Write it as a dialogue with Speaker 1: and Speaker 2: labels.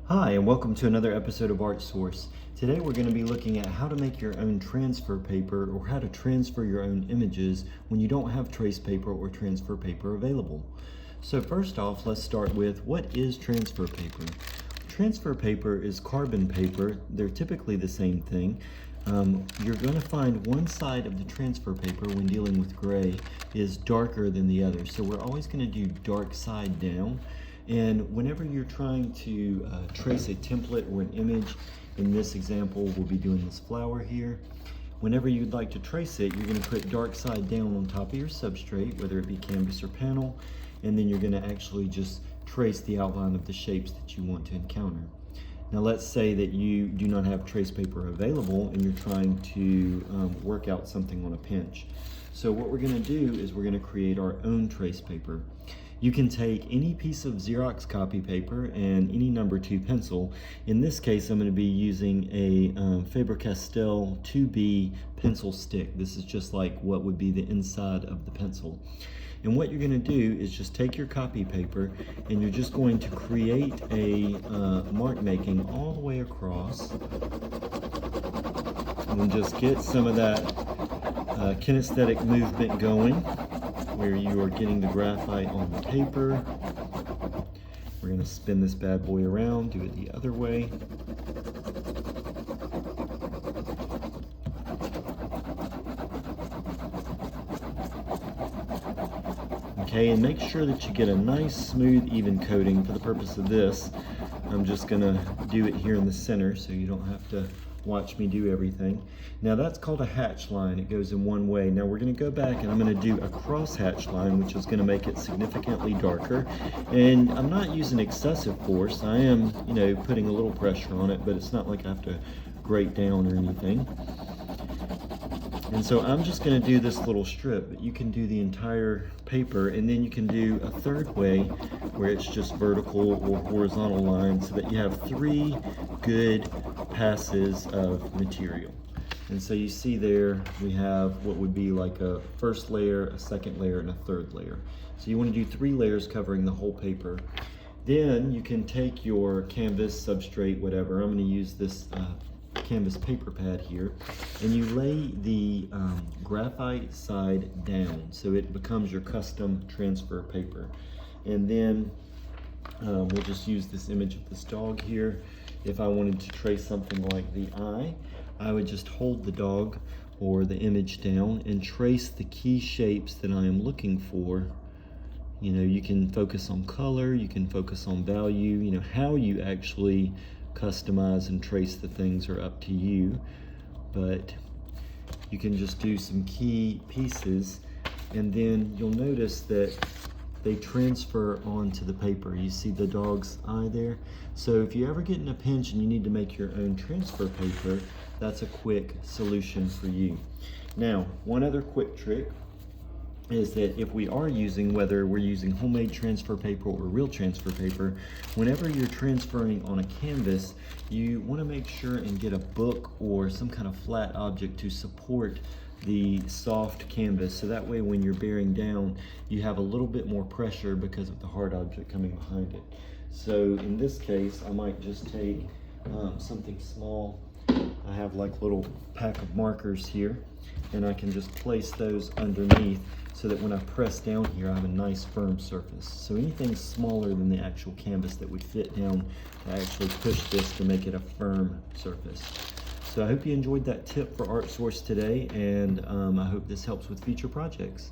Speaker 1: Hi, and welcome to another episode of Art Source. Today we're going to be looking at how to make your own transfer paper or how to transfer your own images when you don't have trace paper or transfer paper available. So first off, let's start with what is transfer paper? Transfer paper is carbon paper. They're typically the same thing. You're going to find one side of the transfer paper when dealing with gray is darker than the other. So we're always going to do dark side down. And whenever you're trying to trace a template or an image, in this example, we'll be doing this flower here. Whenever you'd like to trace it, you're going to put dark side down on top of your substrate, whether it be canvas or panel, and then you're going to actually just trace the outline of the shapes that you want to encounter. Now let's say that you do not have trace paper available and you're trying to work out something on a pinch. So what we're going to do is we're going to create our own trace paper. You can take any piece of Xerox copy paper and any number 2 pencil. In this case, I'm going to be using a Faber-Castell 2B pencil stick. This is just like what would be the inside of the pencil. And what you're going to do is just take your copy paper and you're just going to create a mark making all the way across. And just get some of that kinesthetic movement going, where you are getting the graphite on the paper. We're going to spin this bad boy around, do it the other way. Okay, and make sure that you get a nice, smooth, even coating. For the purpose of this, I'm just going to do it here in the center so you don't have to watch me do everything. Now that's called a hatch line. It goes in one way. Now we're going to go back and I'm going to do a cross hatch line, which is going to make it significantly darker. And I'm not using excessive force. I am, putting a little pressure on it, but it's not like I have to grate down or anything. And so I'm just going to do this little strip, but you can do the entire paper, and then you can do a third way where it's just vertical or horizontal lines, so that you have 3 good passes of material. And so you see there we have what would be like a first layer, a second layer, and a third layer. So you want to do 3 layers covering the whole paper. Then you can take your canvas, substrate, whatever. I'm going to use this canvas paper pad here, and you lay the graphite side down so it becomes your custom transfer paper. And then we'll just use this image of this dog here. If I wanted to trace something like the eye, I would just hold the dog or the image down and trace the key shapes that I am looking for. You can focus on color, you can focus on value, how you actually customize and trace the things are up to you, but you can just do some key pieces, and then you'll notice that they transfer onto the paper. You see the dog's eye there? So if you ever get in a pinch and you need to make your own transfer paper, that's a quick solution for you. Now, one other quick trick is that if we are using, whether we're using homemade transfer paper or real transfer paper, whenever you're transferring on a canvas, you want to make sure and get a book or some kind of flat object to support the soft canvas, so that way when you're bearing down, you have a little bit more pressure because of the hard object coming behind it. So in this case, I might just take something small. I have like a little pack of markers here, and I can just place those underneath so that when I press down here, I have a nice firm surface. So anything smaller than the actual canvas that would fit down, I actually push this to make it a firm surface. So I hope you enjoyed that tip for Art Source today, and I hope this helps with future projects.